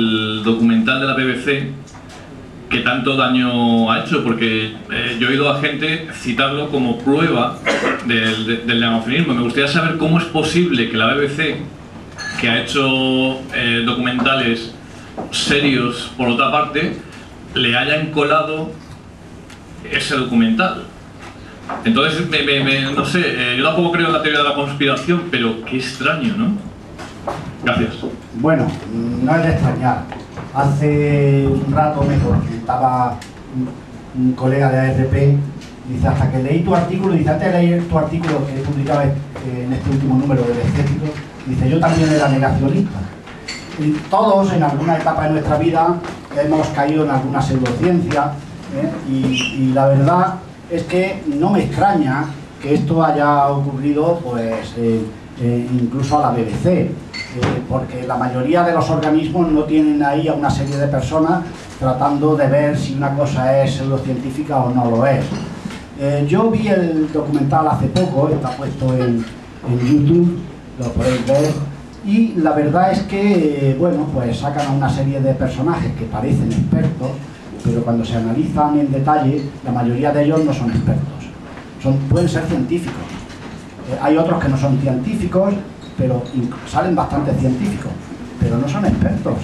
el documental de la BBC que tanto daño ha hecho, porque yo he oído a gente citarlo como prueba del negacionismo. Me gustaría saber cómo es posible que la BBC, que ha hecho documentales serios por otra parte, le hayan colado ese documental. Entonces, no sé, yo tampoco creo en la teoría de la conspiración, pero qué extraño, ¿no? Gracias. Bueno, no es de extrañar. Hace un rato me comentaba un colega de ARP, dice, hasta que leí tu artículo, dice, antes de leer tu artículo que publicaba en este último número del Escéptico, dice, yo también era negacionista. Y todos en alguna etapa de nuestra vida hemos caído en alguna pseudociencia, y la verdad es que no me extraña que esto haya ocurrido pues incluso a la BBC, porque la mayoría de los organismos no tienen ahí a una serie de personas tratando de ver si una cosa es pseudocientífica o no lo es. Yo vi el documental hace poco, está puesto en YouTube, lo podéis ver, y la verdad es que, bueno, pues sacan a una serie de personajes que parecen expertos, pero cuando se analizan en detalle, la mayoría de ellos no son expertos, pueden ser científicos. Hay otros que no son científicos, pero salen bastante científicos, pero no son expertos.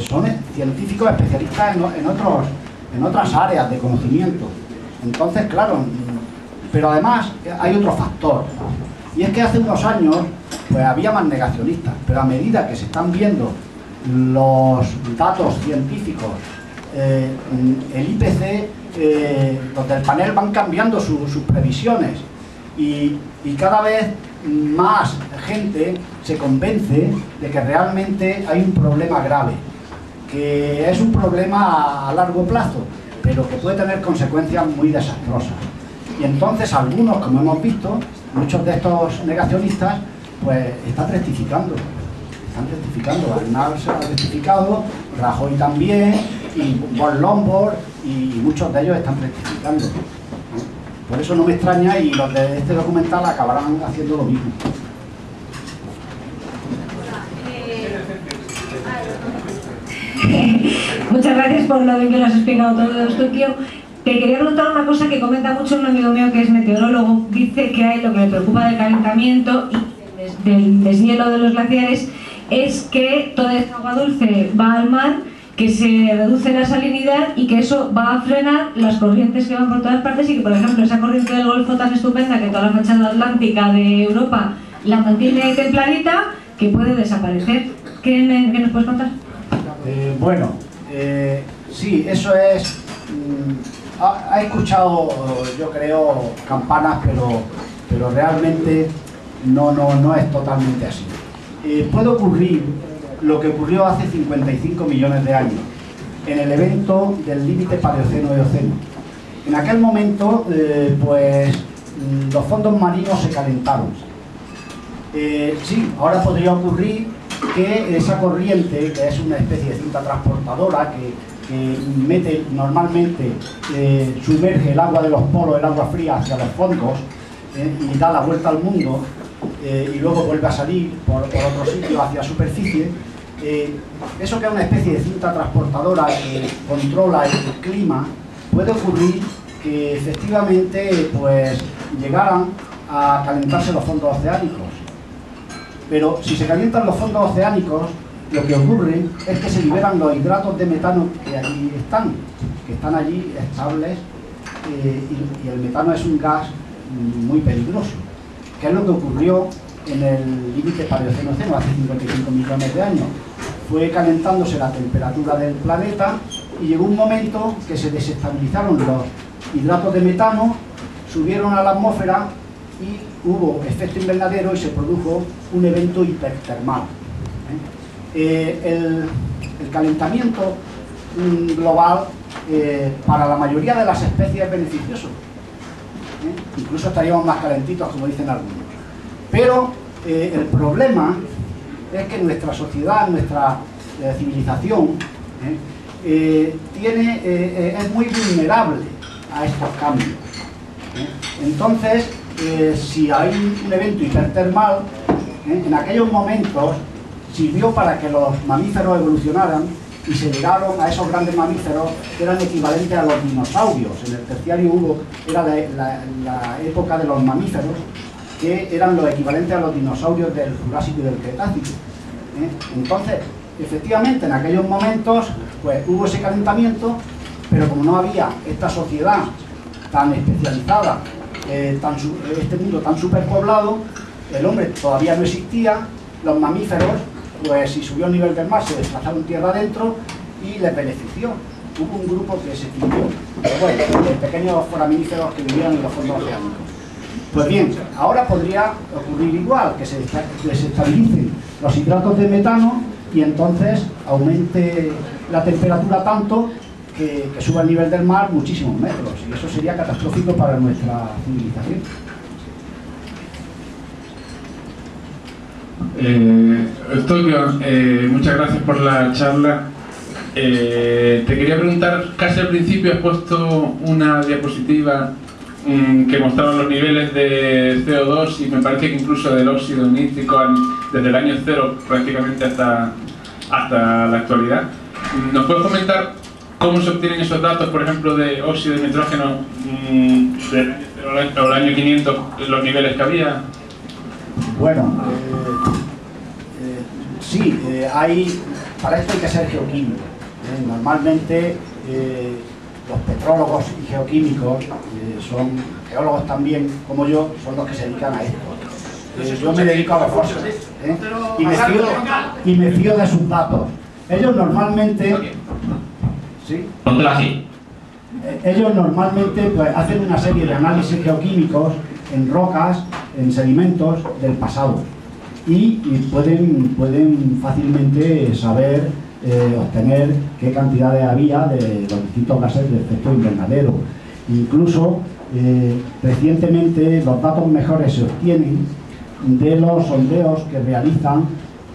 Son científicos especialistas en otras áreas de conocimiento. Entonces, claro, pero además hay otro factor, y es que hace unos años pues había más negacionistas, pero a medida que se están viendo los datos científicos, el IPC, los del panel van cambiando sus previsiones, y cada vez más gente se convence de que realmente hay un problema grave, que es un problema a largo plazo, pero que puede tener consecuencias muy desastrosas. Y entonces algunos, como hemos visto, muchos de estos negacionistas, pues están rectificando. Arnal se ha rectificado, Rajoy también, y Von Lombard, y muchos de ellos están rectificando. Por eso no me extraña, y los de este documental acabarán haciendo lo mismo. Muchas gracias por lo bien que lo has explicado todo esto, Tokio. Te quería preguntar una cosa que comenta mucho un amigo mío que es meteorólogo. Dice que hay lo que le preocupa del calentamiento y del deshielo de los glaciares es que toda esta agua dulce va al mar, que se reduce la salinidad y que eso va a frenar las corrientes que van por todas partes, y que, por ejemplo, esa corriente del Golfo tan estupenda que toda la fachada atlántica de Europa la mantiene templadita, que puede desaparecer. ¿Qué nos puedes contar? Bueno, sí, eso es... ha escuchado, yo creo, campanas, pero realmente no es totalmente así. Puede ocurrir lo que ocurrió hace 55 millones de años, en el evento del límite Paleoceno-Eoceno. En aquel momento, pues, los fondos marinos se calentaron. Sí, ahora podría ocurrir que esa corriente, que es una especie de cinta transportadora que mete normalmente, sumerge el agua de los polos, el agua fría, hacia los fondos, y da la vuelta al mundo, y luego vuelve a salir por otro sitio hacia superficie. Eso, que es una especie de cinta transportadora que controla el clima, puede ocurrir que efectivamente pues llegaran a calentarse los fondos oceánicos. Pero si se calientan los fondos oceánicos, lo que ocurre es que se liberan los hidratos de metano que están allí estables, y el metano es un gas muy peligroso, que es lo que ocurrió en el límite Paleoceno-Eoceno hace 55 millones de años. Fue calentándose la temperatura del planeta y llegó un momento que se desestabilizaron los hidratos de metano, subieron a la atmósfera y hubo efecto invernadero y se produjo un evento hipertermal. El calentamiento global para la mayoría de las especies es beneficioso. Incluso estaríamos más calentitos, como dicen algunos. Pero el problema es que nuestra sociedad, nuestra civilización, es muy vulnerable a estos cambios. Entonces, si hay un evento hipertermal, en aquellos momentos sirvió para que los mamíferos evolucionaran y se llegaron a esos grandes mamíferos que eran equivalentes a los dinosaurios. En el terciario hubo, era la época de los mamíferos, que eran los equivalentes a los dinosaurios del Jurásico y del Cretácico. Entonces, efectivamente, en aquellos momentos pues hubo ese calentamiento, pero como no había esta sociedad tan especializada, este mundo tan superpoblado, el hombre todavía no existía, los mamíferos, pues si subió el nivel del mar, se desplazaron tierra adentro y les benefició. Hubo un grupo que se extinguió, pero bueno, de pequeños foraminíferos que vivían en los fondos oceánicos. Pues bien, ahora podría ocurrir igual, que se desestabilicen los hidratos de metano y entonces aumente la temperatura tanto que suba el nivel del mar muchísimos metros, y eso sería catastrófico para nuestra civilización. Eustoquio, muchas gracias por la charla. Te quería preguntar, casi al principio has puesto una diapositiva que mostraba los niveles de CO2 y me parece que incluso del óxido nítrico desde el año 0 prácticamente hasta la actualidad. ¿Nos puedes comentar cómo se obtienen esos datos, por ejemplo, de óxido de nitrógeno del año 0 al año 500, los niveles que había? Bueno, sí, para esto hay que ser geoquímico. Normalmente los petrólogos y geoquímicos, son geólogos también, como yo, son los que se dedican a esto. Yo me dedico a los fósiles y me fío de sus datos. Ellos normalmente... ¿sí? Ellos normalmente pues, hacen una serie de análisis geoquímicos en rocas, en sedimentos del pasado y pueden fácilmente saber obtener qué cantidades había de los distintos gases de efecto invernadero. Incluso recientemente los datos mejores se obtienen de los sondeos que realizan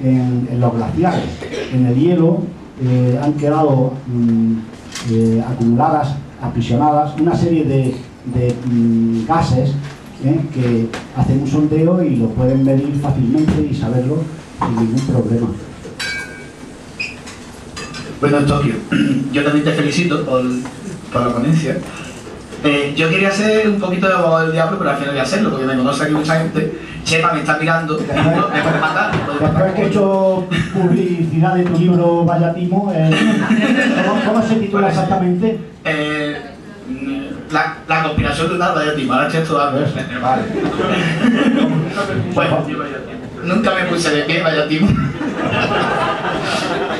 en los glaciares. En el hielo han quedado acumuladas, aprisionadas, una serie de gases que hacen un sondeo y lo pueden medir fácilmente y saberlo sin ningún problema. Bueno, Eustoquio, yo también te felicito por la ponencia. Yo quería ser un poquito de abogado del diablo, pero al final voy a hacerlo, porque me conoce aquí mucha gente. Chepa me está mirando, me puede matar. Después que he hecho publicidad de tu libro Vallatimo, ¿cómo se titula exactamente? La conspiración lunar Vallatimo, ahora estoy estudiando. Vale. Bueno, nunca me puse de pie Vallatimo.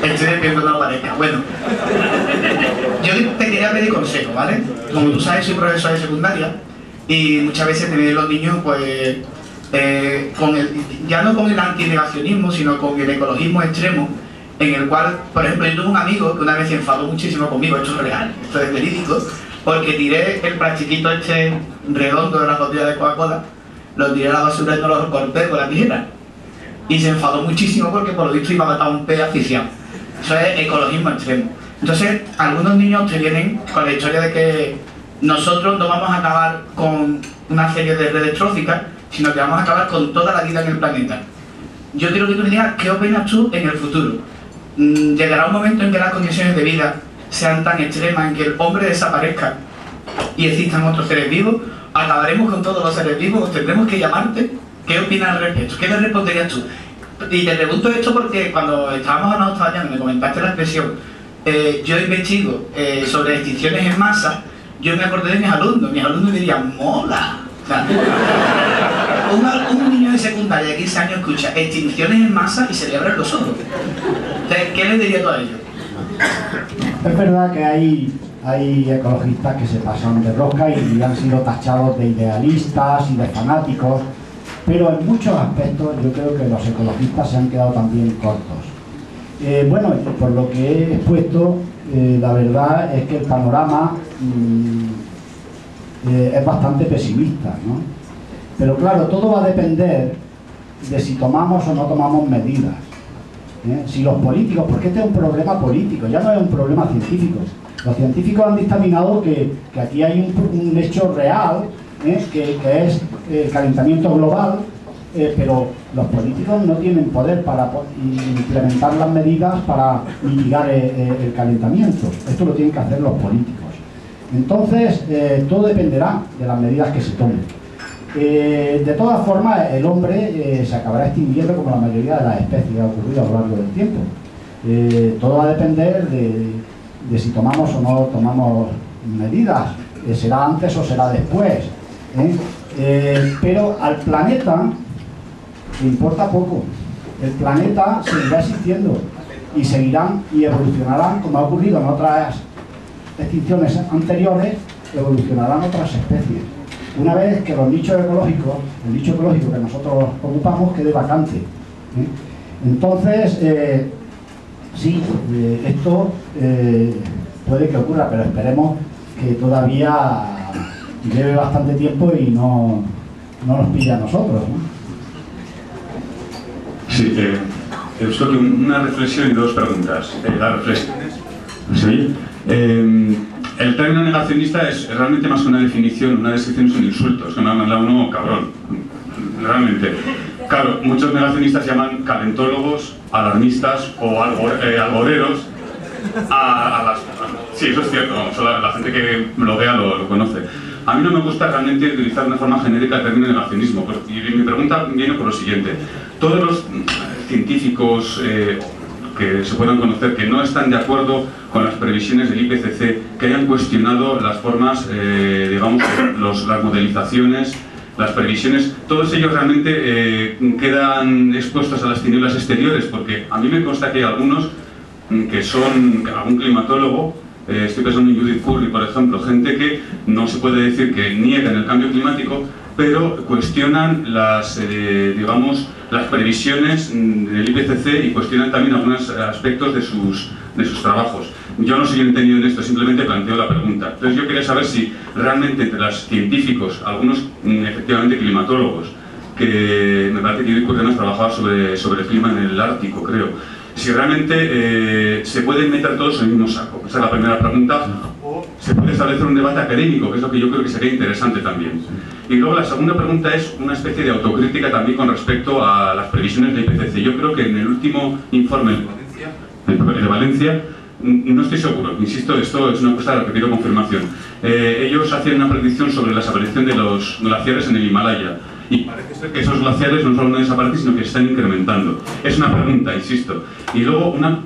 Estoy de pie en una pareja. Bueno, yo te quería pedir consejo, ¿vale? Como tú sabes, soy profesor de secundaria y muchas veces te vienen los niños, pues, ya no con el antinegacionismo, sino con el ecologismo extremo, en el cual, por ejemplo, yo tuve un amigo que una vez se enfadó muchísimo conmigo, esto es real, esto es verídico, porque tiré el plastiquito este redondo de la botella de Coca-Cola, lo tiré a la basura y no lo corté con la tijera. Y se enfadó muchísimo porque por lo visto iba a matar a un pez asfixiado. Eso es ecologismo extremo. Entonces, algunos niños te vienen con la historia de que nosotros no vamos a acabar con una serie de redes tróficas, sino que vamos a acabar con toda la vida en el planeta. Yo quiero que tú me digas qué opinas tú en el futuro. ¿Llegará un momento en que las condiciones de vida sean tan extremas, en que el hombre desaparezca y existan otros seres vivos? ¿Acabaremos con todos los seres vivos? ¿Tendremos que llamarte? ¿Qué opinas al respecto? ¿Qué le responderías tú? Y te pregunto esto porque cuando estábamos hablando esta mañana, me comentaste la expresión, yo investigo sobre extinciones en masa, yo me acordé de mis alumnos me dirían, ¡mola! O sea, un niño de secundaria de 15 años escucha extinciones en masa y se le abren los ojos. Entonces, ¿qué le dirías tú a ellos? Es verdad que hay ecologistas que se pasan de rosca y han sido tachados de idealistas y de fanáticos, pero en muchos aspectos yo creo que los ecologistas se han quedado también cortos. Bueno, por lo que he expuesto, la verdad es que el panorama es bastante pesimista, ¿no? Pero claro, todo va a depender de si tomamos o no tomamos medidas. Si los políticos, porque este es un problema político, ya no es un problema científico. Los científicos han dictaminado que aquí hay un hecho real, que es el calentamiento global, pero los políticos no tienen poder para implementar las medidas para mitigar el calentamiento. Esto lo tienen que hacer los políticos. Entonces, todo dependerá de las medidas que se tomen. De todas formas, el hombre se acabará extinguiendo como la mayoría de las especies ha ocurrido a lo largo del tiempo. Todo va a depender de si tomamos o no tomamos medidas. Será antes o será después. Pero al planeta le importa poco. El planeta seguirá existiendo y seguirán y evolucionarán, como ha ocurrido en otras extinciones anteriores, evolucionarán otras especies. Una vez que los nichos ecológicos, el nicho ecológico que nosotros ocupamos, quede vacante. Entonces, sí, esto puede que ocurra, pero esperemos que todavía lleve bastante tiempo y no nos pille a nosotros, ¿no? Sí, Eustoquio, una reflexión y dos preguntas. Las reflexiones. Sí. El término negacionista es realmente más que una definición, una descripción, es un insulto. Es que me ha mandado uno cabrón. Realmente. Claro, muchos negacionistas llaman calentólogos, alarmistas o algoreros a las... Sí, eso es cierto, la gente que lo vea lo conoce. A mí no me gusta realmente utilizar de una forma genérica el término negacionismo, y mi pregunta viene por lo siguiente. Todos los científicos que se puedan conocer que no están de acuerdo con las previsiones del IPCC, que hayan cuestionado las formas, digamos, las modelizaciones, las previsiones, todos ellos realmente quedan expuestos a las tinieblas exteriores, porque a mí me consta que hay algunos que son algún climatólogo, estoy pensando en Judith Curry, por ejemplo, gente que no se puede decir que niegan el cambio climático, pero cuestionan las, digamos, las previsiones del IPCC y cuestionan también algunos aspectos de sus trabajos. Yo no soy entendido en esto, simplemente planteo la pregunta. Entonces yo quería saber si realmente entre los científicos, algunos efectivamente climatólogos, que me parece que Judith Curry nos trabajaba sobre el clima en el Ártico, creo, si realmente se pueden meter todos en el mismo saco. Esa es la primera pregunta. O se puede establecer un debate académico, que es lo que yo creo que sería interesante también. Y luego la segunda pregunta es una especie de autocrítica también con respecto a las previsiones del IPCC. Yo creo que en el último informe de Valencia, no estoy seguro, insisto, esto es una cosa a la que pido confirmación. Ellos hacían una predicción sobre la desaparición de los glaciares en el Himalaya. Y parece ser que esos glaciares no solo no desaparecen, sino que se están incrementando. Es una pregunta, insisto. Y luego una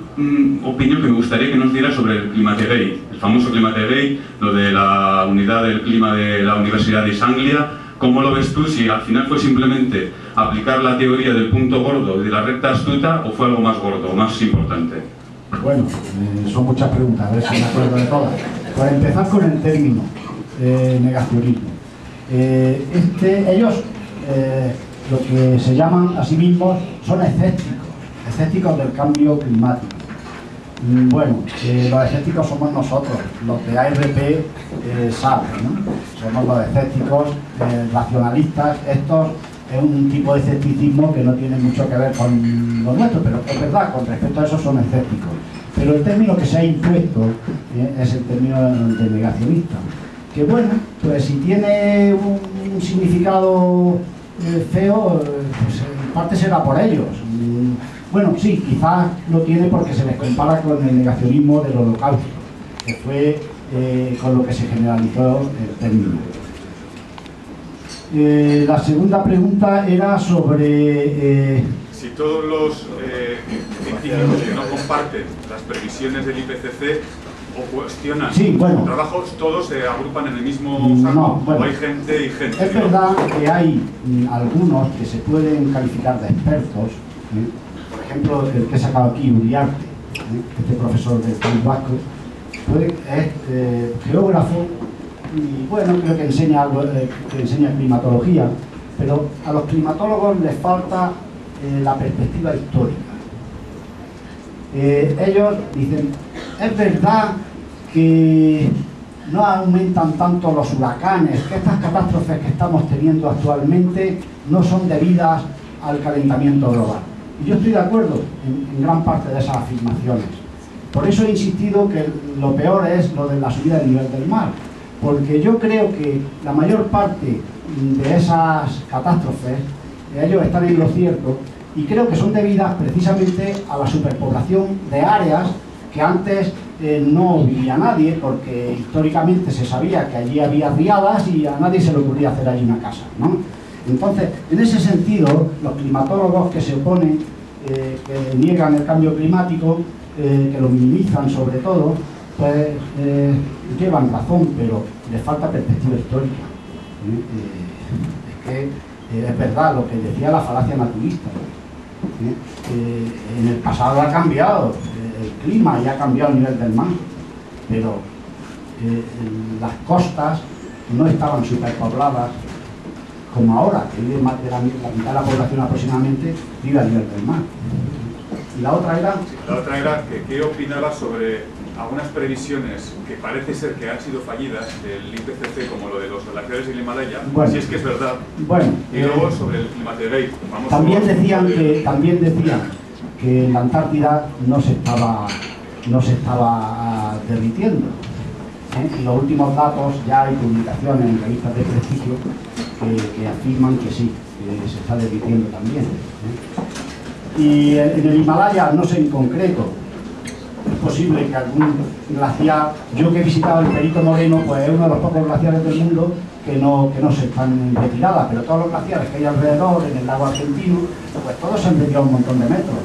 opinión que me gustaría que nos diera sobre el Climategate, el famoso Climategate, lo de la unidad del clima de la Universidad de East Anglia. ¿Cómo lo ves tú? Si al final fue simplemente aplicar la teoría del punto gordo y de la recta astuta, o fue algo más gordo, más importante. Bueno, son muchas preguntas, a ver si me acuerdo de todas. Para empezar con el término negacionismo. Ellos lo que se llaman a sí mismos son escépticos del cambio climático. Bueno, los escépticos somos nosotros, los de ARP saben, ¿no? Somos los escépticos racionalistas. Estos es un tipo de escepticismo que no tiene mucho que ver con lo nuestro, pero es verdad, con respecto a eso son escépticos. Pero el término que se ha impuesto es el término de negacionista, que bueno, pues si tiene un significado feo, pues en parte será por ellos. Bueno, sí, quizás lo tiene porque se les compara con el negacionismo del Holocausto, que fue con lo que se generalizó el término. La segunda pregunta era sobre... Si todos los científicos que no comparten las previsiones del IPCC o cuestionan los trabajos, todos se agrupan en el mismo saco, no, bueno, o hay gente y gente. Es verdad que hay algunos que se pueden calificar de expertos, por ejemplo, el que he sacado aquí, Uriarte, este profesor del País Vasco, es geógrafo y bueno, creo que enseña algo, que enseña climatología, pero a los climatólogos les falta la perspectiva histórica. Ellos dicen, es verdad que no aumentan tanto los huracanes, que estas catástrofes que estamos teniendo actualmente no son debidas al calentamiento global. Y yo estoy de acuerdo en gran parte de esas afirmaciones. Por eso he insistido que lo peor es lo de la subida del nivel del mar, porque yo creo que la mayor parte de esas catástrofes ellos están en lo cierto, y creo que son debidas precisamente a la superpoblación de áreas que antes no vivía nadie, porque históricamente se sabía que allí había riadas y a nadie se le ocurría hacer allí una casa, ¿no? Entonces, en ese sentido, los climatólogos que se oponen, que niegan el cambio climático, que lo minimizan sobre todo, pues llevan razón, pero les falta perspectiva histórica. Es que es verdad lo que decía la falacia naturista. En el pasado ha cambiado el clima y ha cambiado el nivel del mar, pero las costas no estaban superpobladas como ahora, que vive más de la mitad de la población aproximadamente vive a nivel del mar. Y la otra era... La otra era que qué opinaba sobre algunas previsiones que parece ser que han sido fallidas del IPCC, como lo de los glaciares en el Himalaya, bueno, si es que es verdad. Bueno, y luego sobre el Climategate. También decían que la Antártida no se estaba derritiendo. Y los últimos datos, ya hay publicaciones en revistas de prestigio que afirman que sí, que se está derritiendo también. Y en el Himalaya, no sé en concreto, es posible que algún glaciar, yo que he visitado el Perito Moreno, pues es uno de los pocos glaciares del mundo que no se están en retirada, pero todos los glaciares que hay alrededor, en el lago argentino, pues todos se han retirado un montón de metros.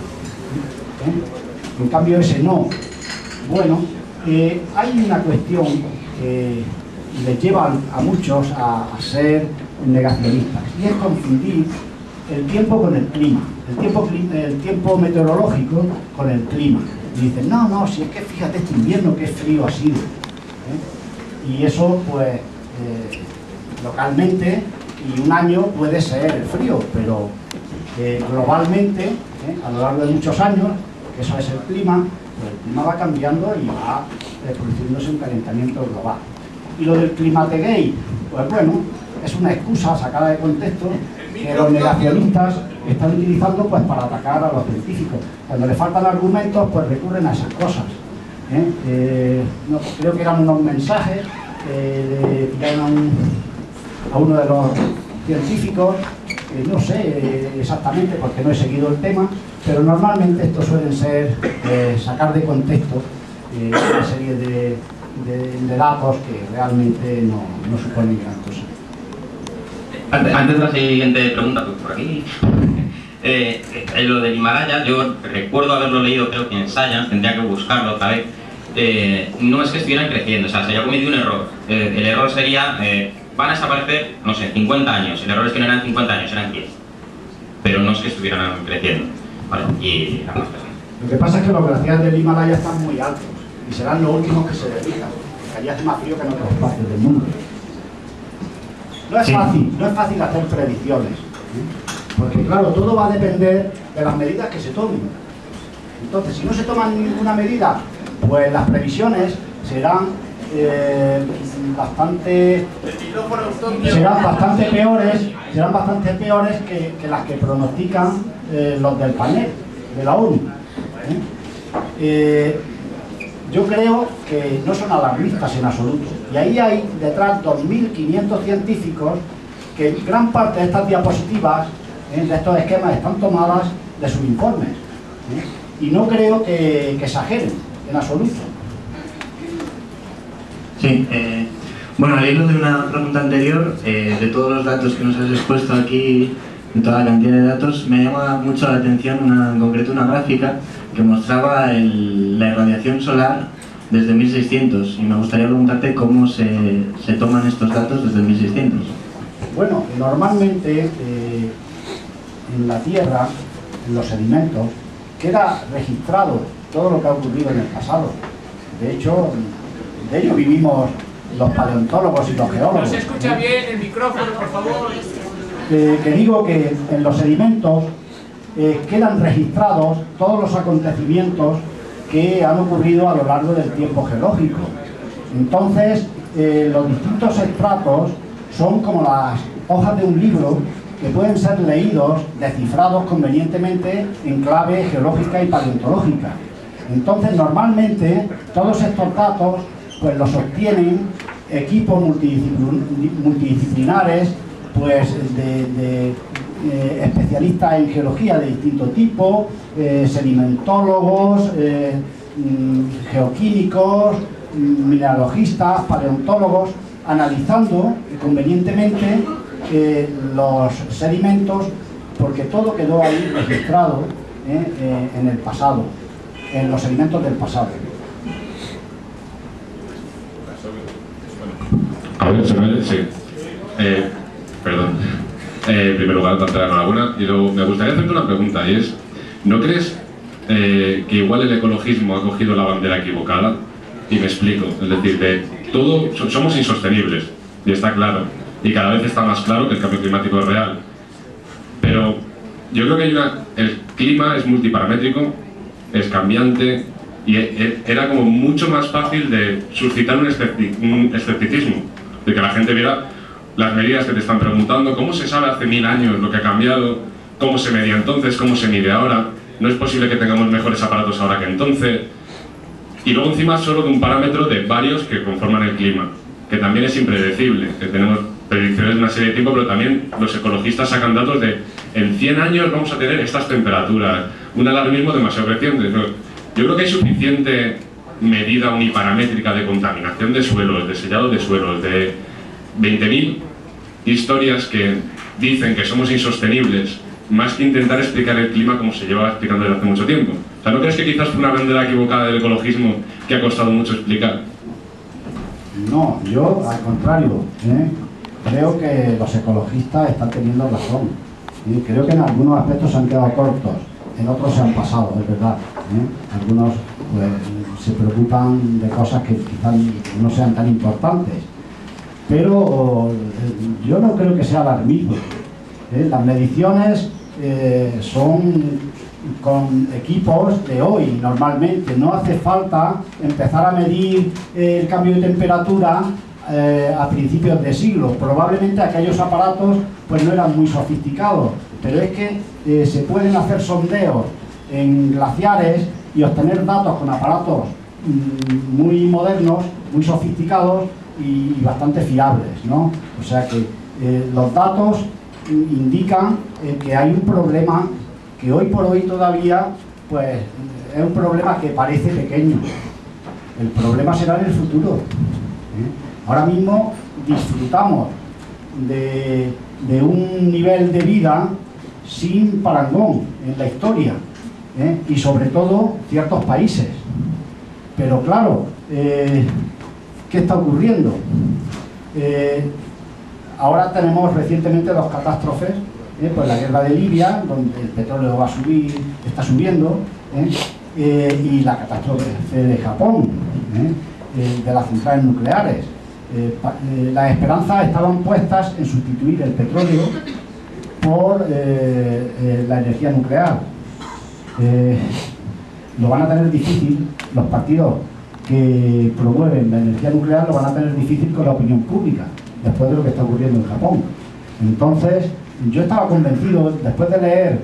En cambio ese no. Bueno, hay una cuestión que les lleva a muchos a ser negacionistas, y es confundir el tiempo con el clima, el tiempo meteorológico con el clima. Y dicen, no, si es que fíjate este invierno qué frío ha sido. Y eso, pues, localmente, y un año puede ser el frío, pero globalmente, a lo largo de muchos años, que eso es el clima, pues el clima va cambiando y va produciéndose un calentamiento global. Y lo del Climategate, pues bueno, es una excusa sacada de contexto que los negacionistas están utilizando pues para atacar a los científicos. Cuando les faltan argumentos, pues recurren a esas cosas. No, creo que eran unos mensajes a uno de los científicos, no sé exactamente porque no he seguido el tema, pero normalmente estos suelen ser sacar de contexto una serie de datos que realmente no suponen gran cosa. Antes de la siguiente pregunta, por aquí, lo del Himalaya, yo recuerdo haberlo leído, creo que en Science, tendría que buscarlo otra vez. No es que estuvieran creciendo, o sea, se había cometido un error. El error sería, van a desaparecer, no sé, 50 años. El error es que no eran 50 años, eran 10. Pero no es que estuvieran creciendo. Vale, y nada más. Lo que pasa es que los glaciares del Himalaya están muy altos y serán los últimos que se derritan, porque allí hace más frío que en otros partes del mundo. No es fácil hacer predicciones, porque claro, todo va a depender de las medidas que se tomen. Entonces, si no se toman ninguna medida, pues las previsiones serán bastante peores que las que pronostican los del panel de la ONU. Yo creo que no son alarmistas en absoluto, y ahí hay detrás 2.500 científicos que gran parte de estas diapositivas, de estos esquemas, están tomadas de sus informes, y no creo que exageren en absoluto. Sí, bueno, al hilo de una pregunta anterior, de todos los datos que nos has expuesto aquí, de toda la cantidad de datos, me llama mucho la atención en concreto una gráfica que mostraba la irradiación solar desde 1600, y me gustaría preguntarte cómo se toman estos datos desde 1600. Bueno, normalmente en la Tierra, en los sedimentos, queda registrado todo lo que ha ocurrido en el pasado. De hecho, de ello vivimos los paleontólogos y los geólogos. No se escucha bien el micrófono, por favor. Que digo que en los sedimentos quedan registrados todos los acontecimientos que han ocurrido a lo largo del tiempo geológico. Entonces, los distintos estratos son como las hojas de un libro que pueden ser leídos, descifrados convenientemente en clave geológica y paleontológica. Entonces, normalmente, todos estos datos pues los obtienen equipos multidisciplinares, pues especialistas en geología de distinto tipo, sedimentólogos, geoquímicos, mineralogistas, paleontólogos, analizando convenientemente los sedimentos, porque todo quedó ahí registrado en el pasado, en los sedimentos del pasado. A ver, ¿se me oye? Sí. Perdón. En primer lugar, darte la enhorabuena. Y luego me gustaría hacerte una pregunta, y es, ¿no crees que igual el ecologismo ha cogido la bandera equivocada? Y me explico, es decir, somos insostenibles, y está claro, y cada vez está más claro que el cambio climático es real. Pero yo creo que el clima es multiparamétrico, es cambiante, y era como mucho más fácil de suscitar un escepticismo, de que la gente viera las medidas que te están preguntando, cómo se sabe hace 1000 años lo que ha cambiado, cómo se medía entonces, cómo se mide ahora, no es posible que tengamos mejores aparatos ahora que entonces, y luego encima solo de un parámetro de varios que conforman el clima, que también es impredecible, que tenemos predicciones de una serie de tiempo, pero también los ecologistas sacan datos de en 100 años vamos a tener estas temperaturas, un alarmismo demasiado creciente. Yo creo que hay suficiente medida uniparamétrica de contaminación de suelos, de sellado de suelos, de 20.000 historias que dicen que somos insostenibles, más que intentar explicar el clima como se lleva explicando desde hace mucho tiempo. O sea, ¿no crees que quizás fue una bandera equivocada del ecologismo que ha costado mucho explicar? No, yo al contrario, creo que los ecologistas están teniendo razón. Creo que en algunos aspectos se han quedado cortos, en otros se han pasado, es verdad. Algunos pues, se preocupan de cosas que quizás no sean tan importantes. Pero yo no creo que sea alarmismo. Las mediciones son con equipos de hoy, normalmente. No hace falta empezar a medir el cambio de temperatura a principios de siglo. Probablemente aquellos aparatos pues no eran muy sofisticados, pero es que se pueden hacer sondeos en glaciares y obtener datos con aparatos muy modernos, muy sofisticados y bastante fiables, ¿no? O sea que los datos indican que hay un problema que hoy por hoy todavía pues es un problema que parece pequeño. El problema será en el futuro. Ahora mismo disfrutamos de un nivel de vida sin parangón en la historia, y sobre todo ciertos países. Pero claro, ¿qué está ocurriendo? Ahora tenemos recientemente dos catástrofes, pues la guerra de Libia, donde el petróleo va a subir, está subiendo, y la catástrofe de Japón, de las centrales nucleares. Las esperanzas estaban puestas en sustituir el petróleo por la energía nuclear. Lo van a tener difícil los partidos que promueven la energía nuclear, lo van a tener difícil con la opinión pública después de lo que está ocurriendo en Japón. Entonces yo estaba convencido, después de leer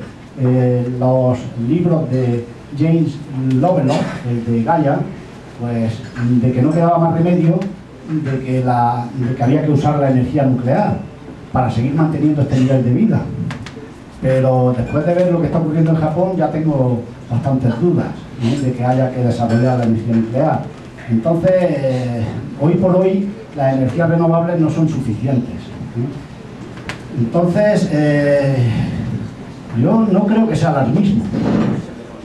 los libros de James Lovelock, el de Gaia, pues de que no quedaba más remedio de que había que usar la energía nuclear para seguir manteniendo este nivel de vida. Pero después de ver lo que está ocurriendo en Japón ya tengo bastantes dudas de que haya que desarrollar la energía nuclear. Entonces, hoy por hoy las energías renovables no son suficientes. Entonces, yo no creo que sea alarmismo.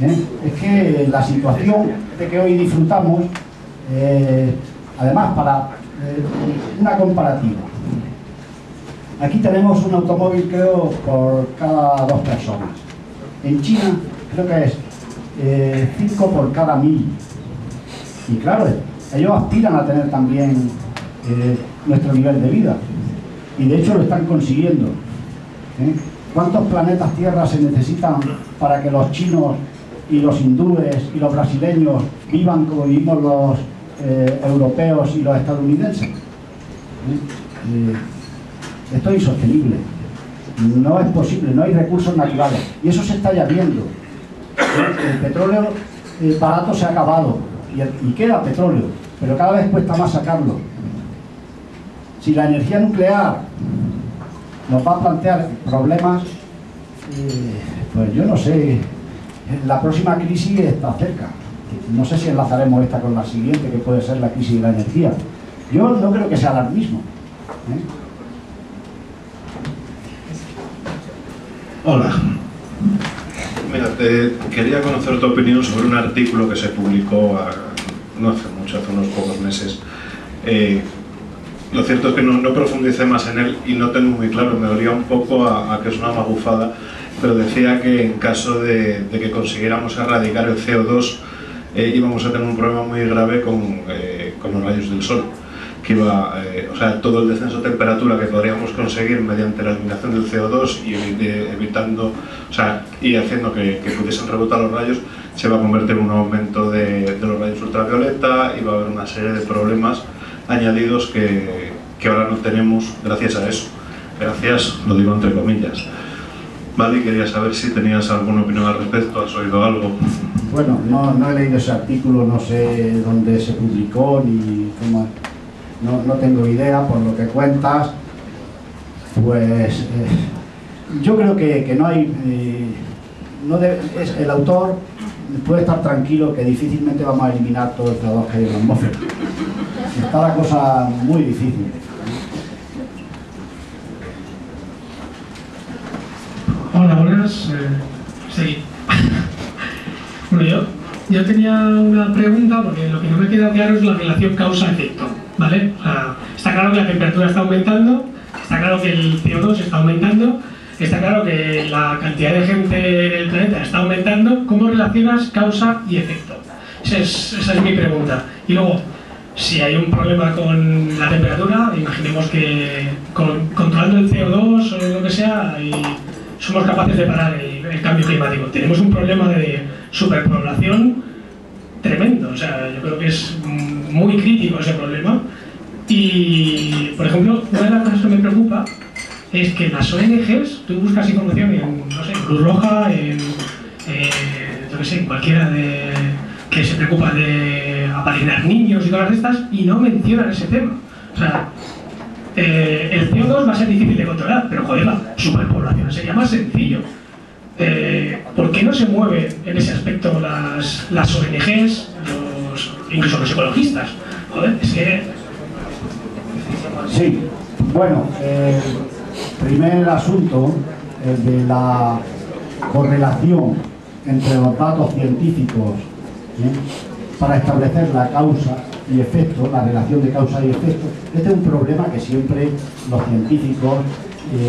Es que la situación de que hoy disfrutamos, además para una comparativa, aquí tenemos un automóvil creo por cada 2 personas. En China creo que es 5 por cada 1000. Y claro, ellos aspiran a tener también nuestro nivel de vida. Y de hecho lo están consiguiendo. ¿Cuántos planetas Tierra se necesitan para que los chinos y los hindúes y los brasileños vivan como vivimos los europeos y los estadounidenses? Esto es insostenible. No es posible, no hay recursos naturales. Y eso se está ya viendo. El petróleo barato se ha acabado y queda petróleo, pero cada vez cuesta más sacarlo. Si la energía nuclear nos va a plantear problemas, Pues yo no sé, la próxima crisis está cerca. No sé si enlazaremos esta con la siguiente, que puede ser la crisis de la energía. Yo no creo que sea alarmismo. Hola. Mira, quería conocer tu opinión sobre un artículo que se publicó no hace mucho, hace unos pocos meses. Lo cierto es que no profundicé más en él y no tengo muy claro, me olía un poco a que es una magufada, pero decía que en caso de que consiguiéramos erradicar el CO2 íbamos a tener un problema muy grave con los rayos del sol, que o sea, todo el descenso de temperatura que podríamos conseguir mediante la eliminación del CO2 y evitando, o sea, y haciendo que pudiesen rebotar los rayos, se va a convertir en un aumento de los rayos ultravioleta y va a haber una serie de problemas añadidos que ahora no tenemos gracias a eso. Gracias, lo digo entre comillas. Vale, y quería saber si tenías alguna opinión al respecto, ¿has oído algo? Bueno, no he leído ese artículo, no sé dónde se publicó ni cómo, no tengo idea por lo que cuentas. Pues yo creo que no hay, el autor puede estar tranquilo que difícilmente vamos a eliminar todo el CO2 que hay en la atmósfera. Está la cosa muy difícil. Hola, buenas. Sí. Bueno, yo tenía una pregunta, porque lo que no me queda claro es la relación causa-efecto, ¿vale? O sea, está claro que la temperatura está aumentando, está claro que el CO2 está aumentando, está claro que la cantidad de gente en el planeta está aumentando. ¿Cómo relacionas causa y efecto? Esa es mi pregunta. Y luego, si hay un problema con la temperatura, imaginemos que controlando el CO2 o lo que sea, somos capaces de parar el cambio climático. Tenemos un problema de superpoblación tremendo, o sea, yo creo que es muy crítico ese problema. Y, por ejemplo, una de las cosas que me preocupa es que las ONGs, tú buscas información en, no sé, Cruz Roja, yo qué sé, en cualquiera que se preocupa de apadrinar niños y todas estas, y no mencionan ese tema. O sea, el CO2 va a ser difícil de controlar, pero joder, la superpoblación sería más sencillo. ¿Por qué no se mueven en ese aspecto las ONGs, incluso los ecologistas? Joder, es que... Sí, bueno, primer asunto, el de la correlación entre los datos científicos para establecer la causa y efecto, la relación de causa y efecto. Este es un problema que siempre los científicos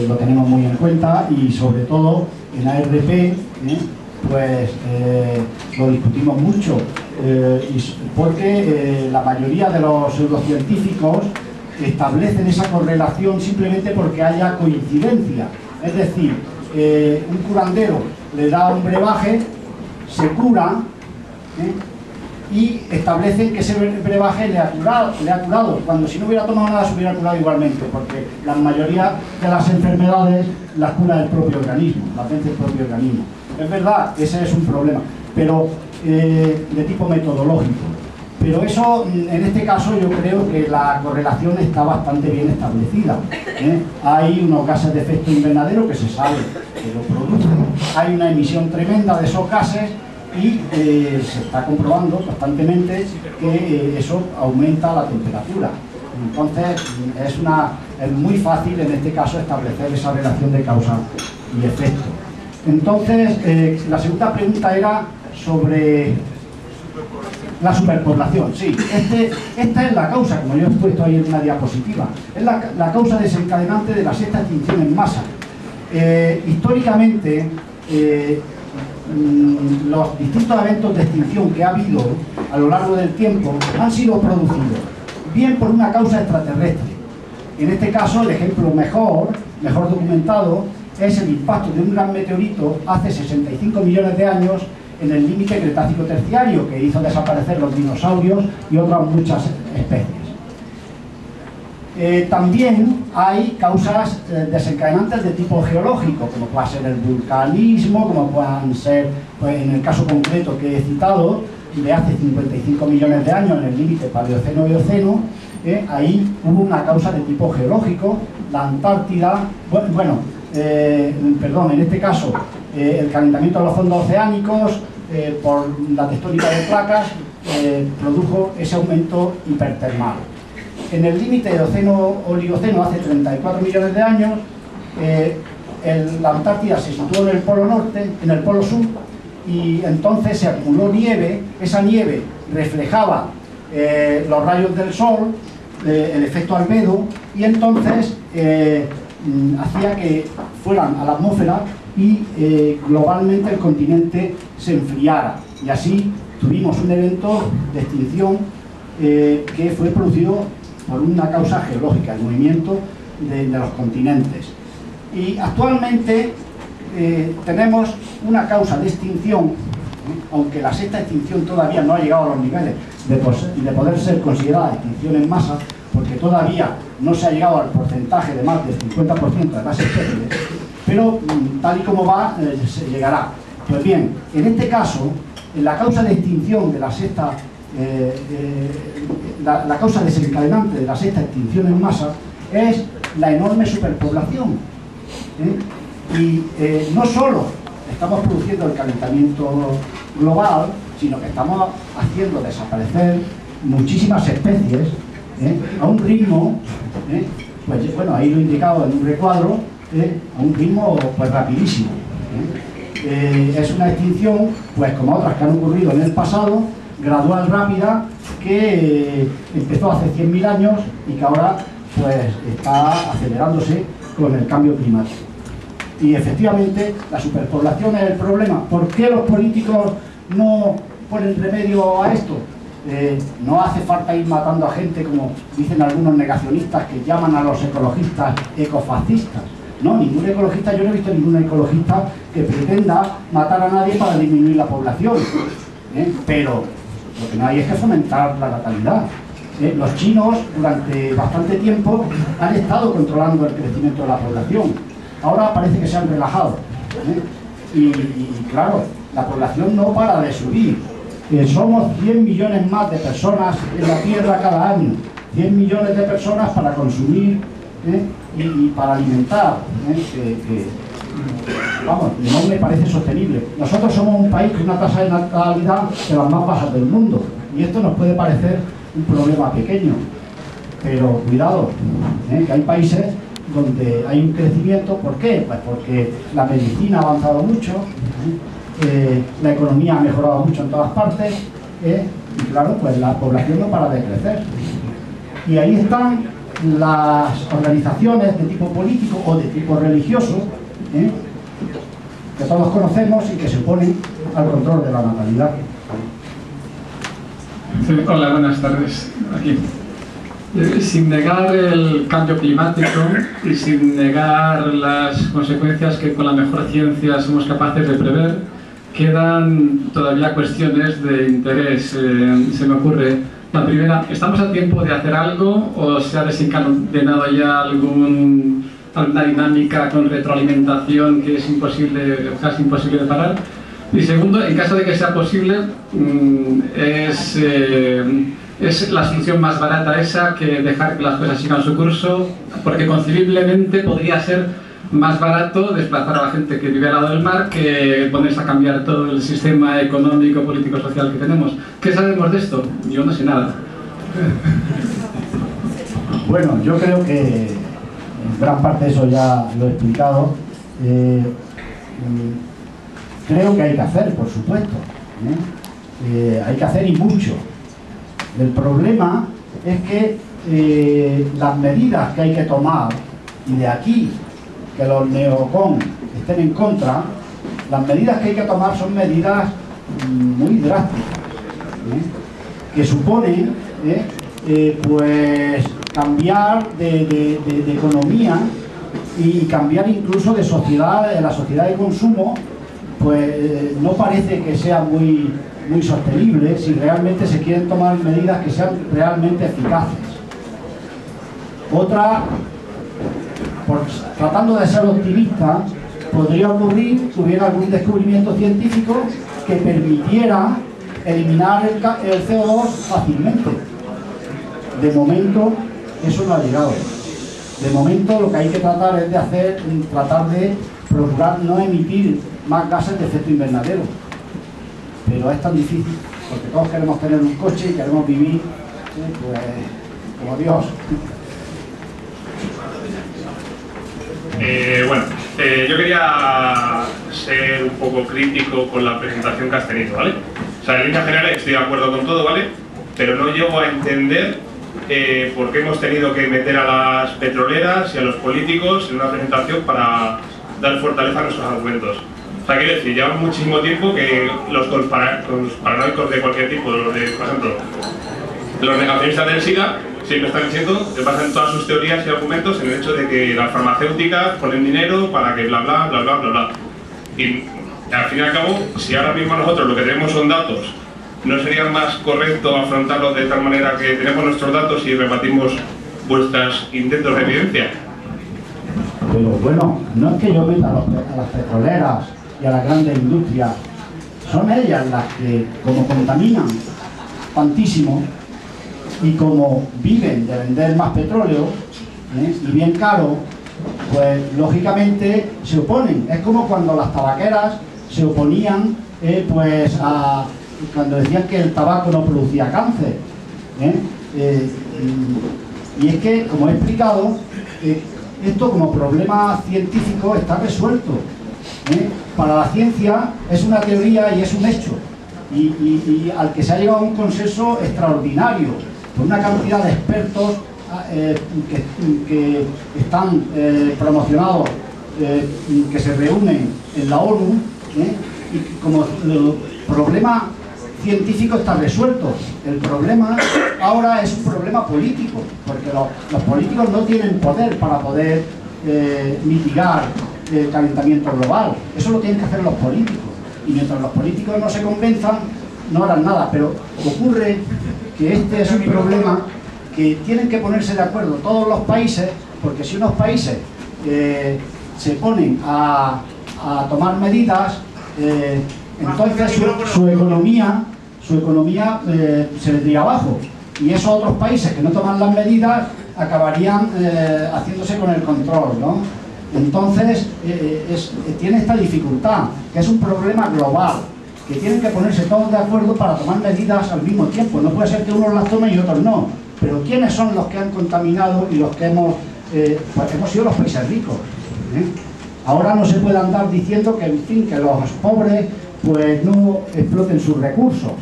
lo tenemos muy en cuenta, y sobre todo en ARP pues lo discutimos mucho, porque la mayoría de los pseudocientíficos establecen esa correlación simplemente porque haya coincidencia. Es decir, un curandero le da un brebaje, se cura, y establecen que ese brebaje le ha curado, cuando si no hubiera tomado nada se hubiera curado igualmente, porque la mayoría de las enfermedades las cura el propio organismo, las vence el propio organismo. Es verdad, ese es un problema, pero de tipo metodológico. Pero eso, en este caso, yo creo que la correlación está bastante bien establecida. Hay unos gases de efecto invernadero que se sabe que lo producen, hay una emisión tremenda de esos gases, y se está comprobando constantemente que eso aumenta la temperatura. Entonces es muy fácil en este caso establecer esa relación de causa y efecto. Entonces la segunda pregunta era sobre la superpoblación. Sí, esta es la causa, como yo he puesto ahí en una diapositiva, es la causa desencadenante de la sexta extinción en masa. Históricamente los distintos eventos de extinción que ha habido a lo largo del tiempo han sido producidos bien por una causa extraterrestre. En este caso, el ejemplo mejor documentado es el impacto de un gran meteorito hace 65 millones de años en el límite Cretácico terciario, que hizo desaparecer los dinosaurios y otras muchas especies. También hay causas desencadenantes de tipo geológico, como puede ser el vulcanismo, como puedan ser, pues, en el caso concreto que he citado, de hace 55 millones de años en el límite Paleoceno-Eoceno, ahí hubo una causa de tipo geológico. La Antártida, bueno, en este caso, el calentamiento de los fondos oceánicos por la tectónica de placas produjo ese aumento hipertermal. En el límite de océano-oligoceno, hace 34 millones de años, la Antártida se situó en el polo norte, en el polo sur, y entonces se acumuló nieve. Esa nieve reflejaba los rayos del sol, el efecto albedo, y entonces hacía que fueran a la atmósfera y globalmente el continente se enfriara, y así tuvimos un evento de extinción que fue producido por una causa geológica, el movimiento de los continentes. Y actualmente tenemos una causa de extinción, aunque la sexta extinción todavía no ha llegado a los niveles de poder ser considerada extinción en masa, porque todavía no se ha llegado al porcentaje de más del 50% de las especies, pero tal y como va, se llegará. Pues bien, en este caso, la causa de extinción de la sexta, la causa desencadenante de la sexta extinción en masa es la enorme superpoblación. Y no solo estamos produciendo el calentamiento global, sino que estamos haciendo desaparecer muchísimas especies a un ritmo, pues bueno, ahí lo he indicado en un recuadro, a un ritmo pues rapidísimo. Es una extinción, pues como otras que han ocurrido en el pasado, gradual, rápida, que empezó hace 100.000 años y que ahora pues está acelerándose con el cambio climático. Y efectivamente la superpoblación es el problema. ¿Por qué los políticos no ponen remedio a esto? No hace falta ir matando a gente, como dicen algunos negacionistas que llaman a los ecologistas ecofascistas. No, ningún ecologista, yo no he visto ningún ecologista que pretenda matar a nadie para disminuir la población. Pero lo que no hay es que fomentar la natalidad. Los chinos durante bastante tiempo han estado controlando el crecimiento de la población. Ahora parece que se han relajado. Y claro, la población no para de subir. Somos 100 millones más de personas en la Tierra cada año. 100 millones de personas para consumir y para alimentar. Vamos, no me parece sostenible. Nosotros somos un país con una tasa de natalidad de las más bajas del mundo. Y esto nos puede parecer un problema pequeño. Pero cuidado, que hay países donde hay un crecimiento. ¿Por qué? Pues porque la medicina ha avanzado mucho, la economía ha mejorado mucho en todas partes, y claro, pues la población no para de crecer. Y ahí están las organizaciones de tipo político o de tipo religioso, que todos conocemos y que se oponen al control de la natalidad. Sí, hola, buenas tardes. Aquí. Sin negar el cambio climático y sin negar las consecuencias que con la mejor ciencia somos capaces de prever, quedan todavía cuestiones de interés. Se me ocurre, la primera, ¿estamos a tiempo de hacer algo o se ha desencadenado ya alguna dinámica con retroalimentación que es imposible, casi imposible de parar? Y segundo, en caso de que sea posible, es la solución más barata esa que dejar que las cosas sigan su curso, porque concebiblemente podría ser más barato desplazar a la gente que vive al lado del mar que ponerse a cambiar todo el sistema económico, político, social que tenemos. ¿Qué sabemos de esto? Yo no sé nada. Bueno, yo creo que en gran parte de eso ya lo he explicado. Creo que hay que hacer, por supuesto. Hay que hacer y mucho. El problema es que las medidas que hay que tomar, y de aquí que los neocon estén en contra, las medidas que hay que tomar son medidas muy drásticas, que suponen pues cambiar de economía y cambiar incluso de sociedad, de la sociedad de consumo. Pues no parece que sea muy sostenible si realmente se quieren tomar medidas que sean realmente eficaces. Otra, tratando de ser optimista, podría ocurrir que hubiera algún descubrimiento científico que permitiera eliminar el CO2 fácilmente. De momento eso no ha llegado. De momento lo que hay que tratar es de tratar de procurar no emitir más gases de efecto invernadero. Pero es tan difícil, porque todos queremos tener un coche y queremos vivir, pues, como Dios. Yo quería ser un poco crítico con la presentación que has tenido, ¿vale? O sea, en líneas generales estoy de acuerdo con todo, ¿vale? Pero no llego a entender por qué hemos tenido que meter a las petroleras y a los políticos en una presentación para dar fortaleza a nuestros argumentos. O sea, quiero decir, lleva muchísimo tiempo que los paranoicos de cualquier tipo, por ejemplo, los negacionistas del SIDA, siempre están diciendo, se basan todas sus teorías y argumentos en el hecho de que las farmacéuticas ponen dinero para que bla bla bla bla bla bla. Y al fin y al cabo, si ahora mismo nosotros lo que tenemos son datos, ¿no sería más correcto afrontarlo de tal manera que tenemos nuestros datos y rebatimos vuestros intentos de evidencia? Pero bueno, no es que yo meta a las petroleras y a las grandes industrias, son ellas las que, como contaminan tantísimo y como viven de vender más petróleo, y bien caro, pues lógicamente se oponen. Es como cuando las tabaqueras se oponían cuando decían que el tabaco no producía cáncer. Y es que, como he explicado, esto como problema científico está resuelto. Para la ciencia es una teoría y es un hecho. Y al que se ha llegado a un consenso extraordinario, por una cantidad de expertos que están promocionados, que se reúnen en la ONU, y como el problema científico está resuelto. El problema ahora es un problema político, porque los políticos no tienen poder para poder mitigar el calentamiento global. Eso lo tienen que hacer los políticos, y mientras los políticos no se convenzan, no harán nada. Pero ocurre que este es un problema que tienen que ponerse de acuerdo todos los países, porque si unos países se ponen a tomar medidas, entonces su economía se vendría abajo, y esos otros países que no toman las medidas acabarían haciéndose con el control, ¿no? Entonces tiene esta dificultad, que es un problema global, que tienen que ponerse todos de acuerdo para tomar medidas al mismo tiempo. No puede ser que unos las tomen y otros no. Pero ¿quiénes son los que han contaminado y los que pues hemos sido los países ricos? Ahora no se puede andar diciendo que, en fin, que los pobres pues no exploten sus recursos.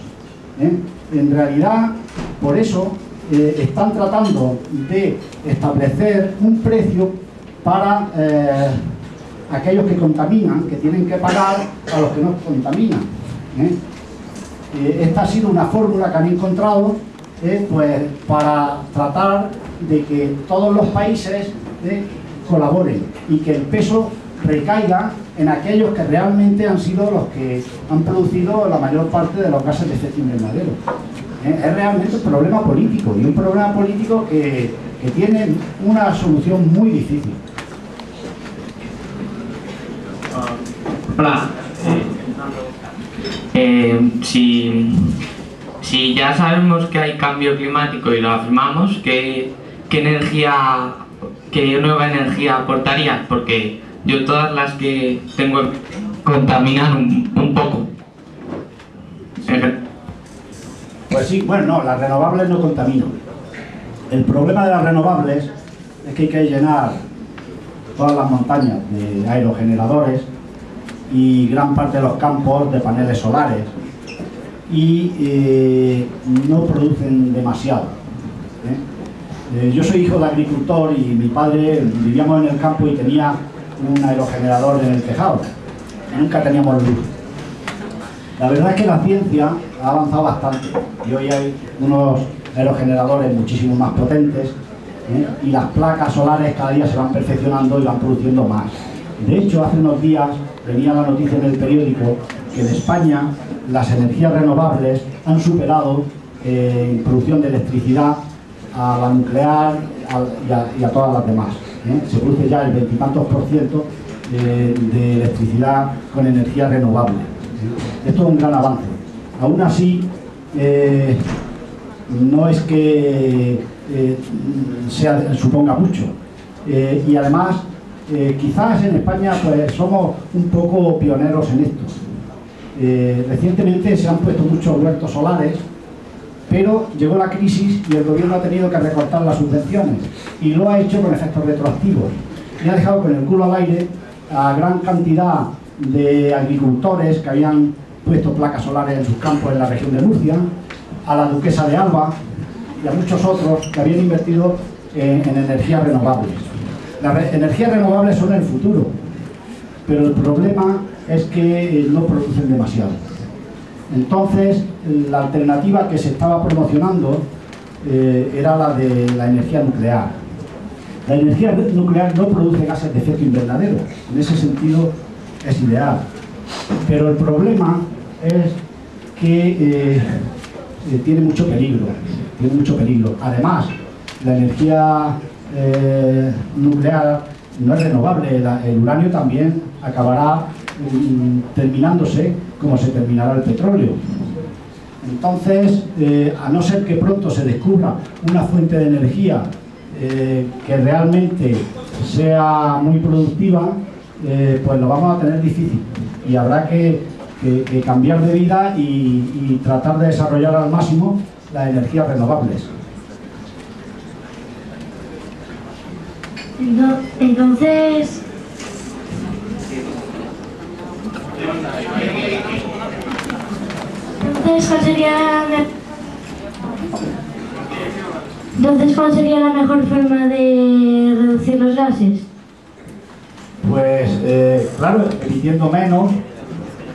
En realidad, por eso están tratando de establecer un precio para aquellos que contaminan, que tienen que pagar a los que no contaminan. Esta ha sido una fórmula que han encontrado pues para tratar de que todos los países colaboren y que el peso recaiga en aquellos que realmente han sido los que han producido la mayor parte de los gases de efecto invernadero. Es realmente un problema político, y un problema político que tiene una solución muy difícil. Hola. Si ya sabemos que hay cambio climático y lo afirmamos, ¿qué nueva energía aportaría? Porque yo todas las que tengo contaminan un poco. Pues sí, bueno, no, las renovables no contaminan. El problema de las renovables es que hay que llenar todas las montañas de aerogeneradores y gran parte de los campos de paneles solares, y no producen demasiado. Yo soy hijo de agricultor y mi padre, vivíamos en el campo y tenía un aerogenerador en el tejado. Nunca teníamos luz. La verdad es que la ciencia ha avanzado bastante y hoy hay unos aerogeneradores muchísimo más potentes, y las placas solares cada día se van perfeccionando y van produciendo más. De hecho, hace unos días venía la noticia en el periódico que en España las energías renovables han superado en producción de electricidad a la nuclear y a todas las demás. Se produce ya el 20 y tantos % de electricidad con energía renovable. Esto es un gran avance. Aún así, no es que suponga mucho. Y además, quizás en España pues somos un poco pioneros en esto. Recientemente se han puesto muchos huertos solares, pero llegó la crisis y el gobierno ha tenido que recortar las subvenciones y lo ha hecho con efectos retroactivos y ha dejado con el culo al aire a gran cantidad de agricultores que habían puesto placas solares en sus campos en la región de Murcia, a la duquesa de Alba y a muchos otros que habían invertido en energías renovables. Las energías renovables son el futuro, pero el problema es que no producen demasiado. Entonces, la alternativa que se estaba promocionando era la de la energía nuclear. La energía nuclear no produce gases de efecto invernadero, en ese sentido es ideal. Pero el problema es que tiene mucho peligro, Además, la energía nuclear no es renovable, el uranio también acabará terminándose como se terminará el petróleo. Entonces, a no ser que pronto se descubra una fuente de energía que realmente sea muy productiva, pues lo vamos a tener difícil y habrá que cambiar de vida y tratar de desarrollar al máximo las energías renovables. Entonces, ¿cuál sería la mejor forma de reducir los gases? Pues, claro, emitiendo menos,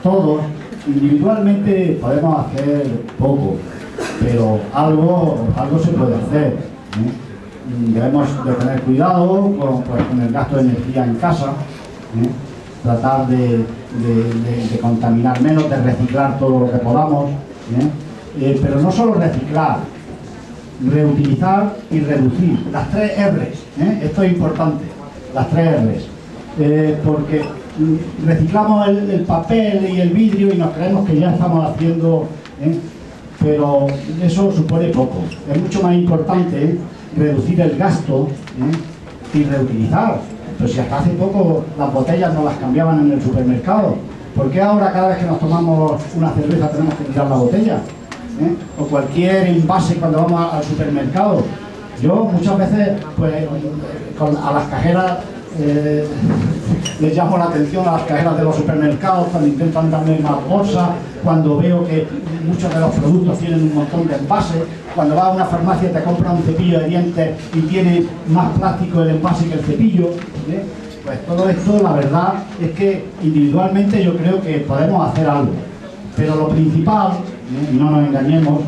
todos. Individualmente podemos hacer poco, pero algo se puede hacer, Debemos de tener cuidado con el gasto de energía en casa, tratar de contaminar menos, de reciclar todo lo que podamos, pero no solo reciclar, reutilizar y reducir, las 3 R's, esto es importante, las 3 R's, porque reciclamos el papel y el vidrio y nos creemos que ya estamos haciendo, pero eso supone poco. Es mucho más importante reducir el gasto y reutilizar. Pero si hasta hace poco las botellas no las cambiaban en el supermercado, ¿por qué ahora cada vez que nos tomamos una cerveza tenemos que tirar la botella? O cualquier envase cuando vamos al supermercado. Yo muchas veces pues, a las cajeras les llamo la atención a las cajeras de los supermercados cuando intentan darme más bolsa, cuando veo que muchos de los productos tienen un montón de envases, cuando vas a una farmacia y te compras un cepillo de dientes y tiene más plástico el envase que el cepillo, pues todo esto la verdad es que individualmente yo creo que podemos hacer algo, pero lo principal, y no nos engañemos,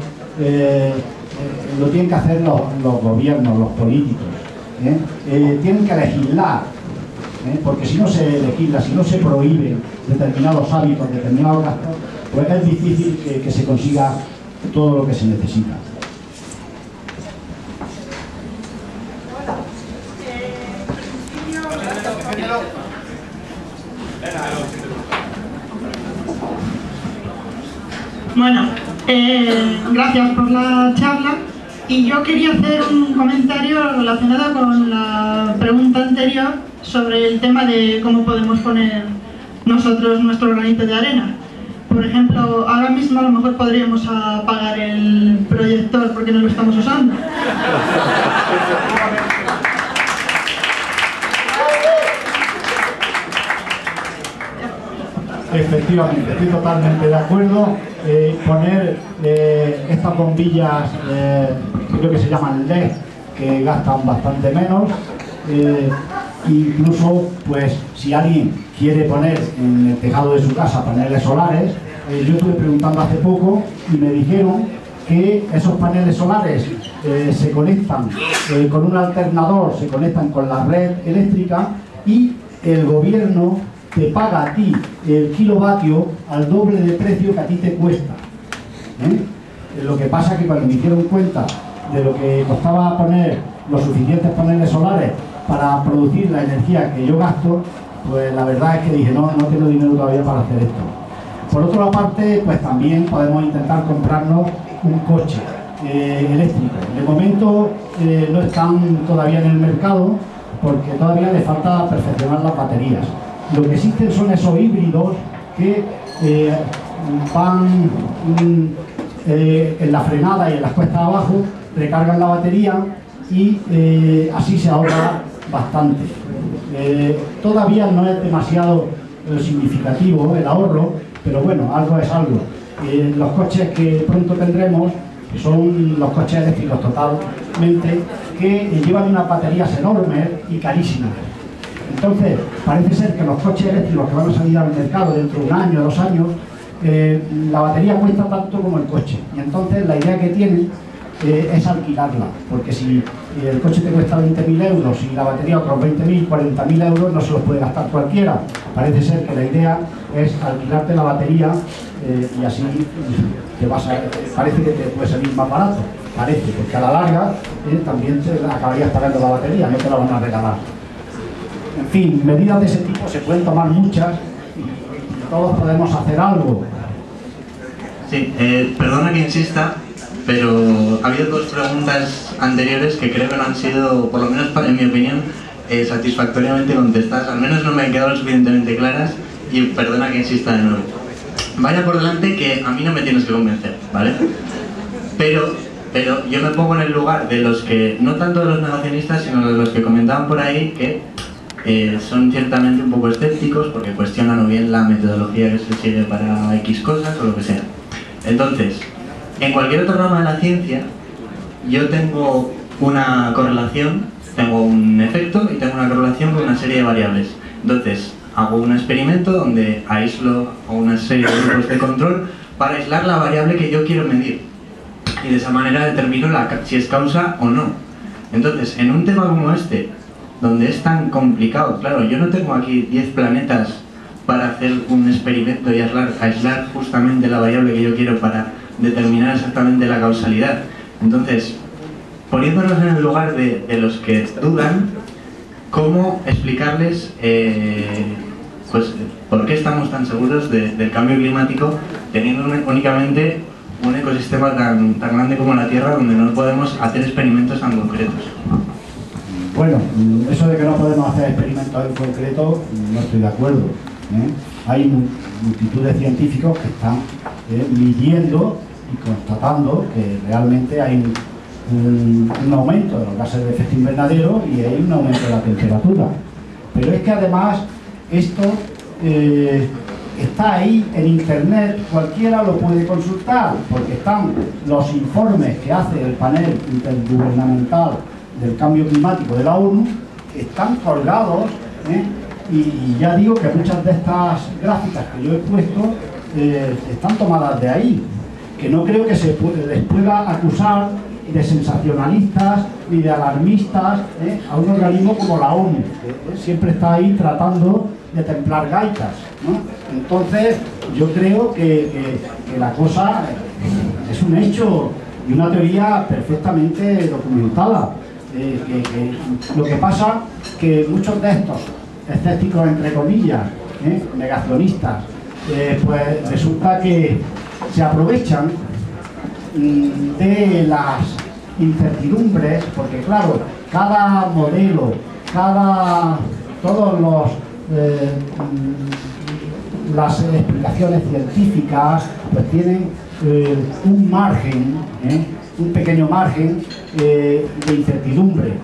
lo tienen que hacer los gobiernos, los políticos, tienen que legislar, porque si no se legisla, si no se prohíben determinados hábitos, determinados gastos, pues es difícil que se consiga todo lo que se necesita. Bueno, gracias por la charla y yo quería hacer un comentario relacionado con la pregunta anterior sobre el tema de cómo podemos poner nosotros nuestro granito de arena. Por ejemplo, ahora mismo a lo mejor podríamos apagar el proyector porque no lo estamos usando. Efectivamente, estoy totalmente de acuerdo. Poner estas bombillas, creo que se llaman LED, que gastan bastante menos. Incluso, pues, si alguien quiere poner en el tejado de su casa paneles solares, yo estuve preguntando hace poco y me dijeron que esos paneles solares se conectan con un alternador, se conectan con la red eléctrica y el gobierno te paga a ti el kilovatio al doble de precio que a ti te cuesta. Lo que pasa es que cuando me hicieron cuenta de lo que costaba poner los suficientes paneles solares para producir la energía que yo gasto, pues la verdad es que dije, no tengo dinero todavía para hacer esto. Por otra parte, pues también podemos intentar comprarnos un coche eléctrico. De momento no están todavía en el mercado, porque todavía le falta perfeccionar las baterías. Lo que existen son esos híbridos que van en la frenada y en las cuestas abajo, recargan la batería y así se ahorra bastante. Todavía no es demasiado significativo el ahorro, pero bueno, algo es algo. Los coches que pronto tendremos son los coches eléctricos totalmente, que llevan unas baterías enormes y carísimas. Entonces, parece ser que los coches eléctricos que van a salir al mercado dentro de un año o 2 años, la batería cuesta tanto como el coche. Y entonces la idea que tienen es alquilarla, porque si el coche te cuesta 20.000 euros y la batería otros 20.000, 40.000 euros, no se los puede gastar cualquiera. Parece ser que la idea es alquilarte la batería y así parece que te puede salir más barato. Parece, porque a la larga también te acabarías pagando la batería, no te la van a regalar. En fin, medidas de ese tipo se pueden tomar muchas y todos podemos hacer algo. Sí, perdona que insista, pero ha habido 2 preguntas anteriores que creo que no han sido, por lo menos en mi opinión, satisfactoriamente contestadas. Al menos no me han quedado lo suficientemente claras y perdona que insista de nuevo. Vaya por delante que a mí no me tienes que convencer, ¿vale? Pero yo me pongo en el lugar de los que, no tanto de los negacionistas, sino de los que comentaban por ahí que son ciertamente un poco escépticos porque cuestionan o bien la metodología que se sigue para X cosas o lo que sea. Entonces, en cualquier otra rama de la ciencia, yo tengo una correlación, tengo un efecto y tengo una correlación con una serie de variables. Entonces, hago un experimento donde aíslo a una serie de grupos de control para aislar la variable que yo quiero medir. Y de esa manera determino si es causa o no. Entonces, en un tema como este, donde es tan complicado, claro, yo no tengo aquí 10 planetas para hacer un experimento y aislar justamente la variable que yo quiero para determinar exactamente la causalidad. Entonces, poniéndonos en el lugar de los que dudan, ¿cómo explicarles pues, por qué estamos tan seguros del cambio climático teniendo únicamente un ecosistema tan grande como la Tierra donde no podemos hacer experimentos tan concretos? Bueno, eso de que no podemos hacer experimentos en concreto, no estoy de acuerdo. Hay multitud de científicos que están midiendo y constatando que realmente hay un aumento de los gases de efecto invernadero y hay un aumento de la temperatura. Pero es que además esto está ahí en internet, cualquiera lo puede consultar, porque están los informes que hace el panel intergubernamental del cambio climático de la ONU, están colgados, y ya digo que muchas de estas gráficas que yo he puesto están tomadas de ahí, que no creo que les pueda acusar de sensacionalistas ni de alarmistas a un organismo como la ONU, que siempre está ahí tratando de templar gaitas, ¿no? Entonces yo creo que la cosa es un hecho y una teoría perfectamente documentada. Lo que pasa que muchos de estos escépticos, entre comillas, negacionistas, pues resulta que se aprovechan de las incertidumbres, porque claro, cada modelo, todos las explicaciones científicas pues tienen un margen, un pequeño margen de incertidumbre,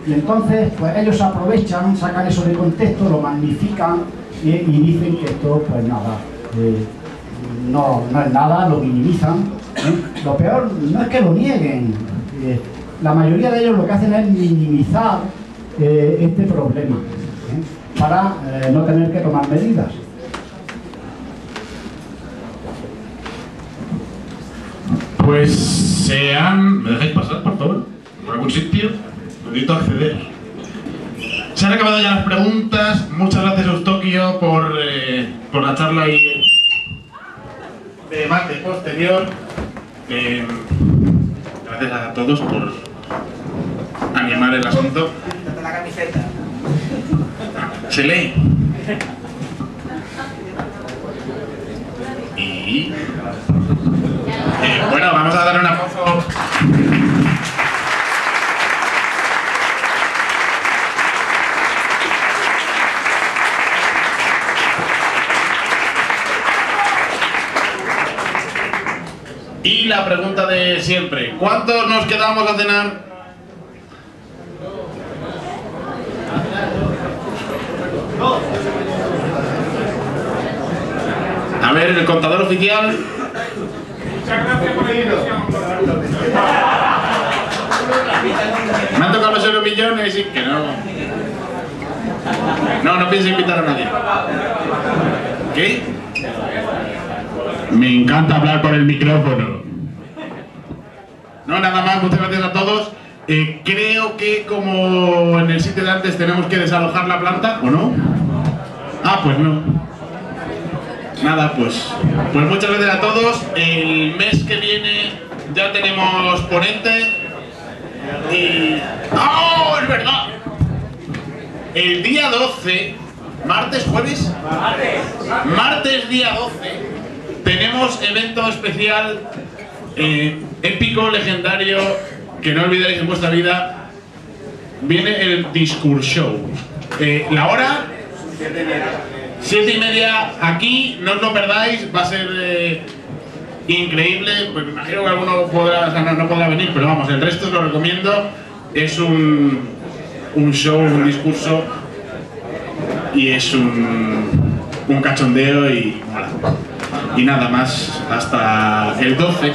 y entonces pues ellos aprovechan, sacan eso de contexto, lo magnifican y dicen que esto pues nada, no es nada, lo minimizan. Lo peor no es que lo nieguen, la mayoría de ellos lo que hacen es minimizar este problema para no tener que tomar medidas. Pues ¿me dejáis pasar, por favor? ¿Por algún sitio? Necesito acceder. Se han acabado ya las preguntas. Muchas gracias, Eustoquio, por la charla y debate posterior. Gracias a todos por animar el asunto. La camiseta. Se lee. Y bueno, vamos a dar un aplauso. la pregunta de siempre. ¿Cuántos nos quedamos a cenar? A ver, el contador oficial. Muchas gracias por la invitación. Me han tocado los euromillones y que no. No pienso invitar a nadie. ¿Qué? Me encanta hablar por el micrófono. No, nada más, muchas gracias a todos. Creo que como en el sitio de antes tenemos que desalojar la planta, ¿o no? Ah, pues no. Nada, pues muchas gracias a todos. El mes que viene ya tenemos ponente. Y... ¡oh, es verdad! El día 12, martes, jueves, martes día 12, tenemos evento especial, épico, legendario, que no olvidaréis en vuestra vida. Viene el Discourse Show. La hora, 7:30, aquí, no os lo perdáis, va a ser increíble. Pues me imagino que alguno podrá, no podrá venir, pero vamos, el resto os lo recomiendo. Es un show, un discurso, y es un cachondeo y mola. Y nada más, hasta el 12.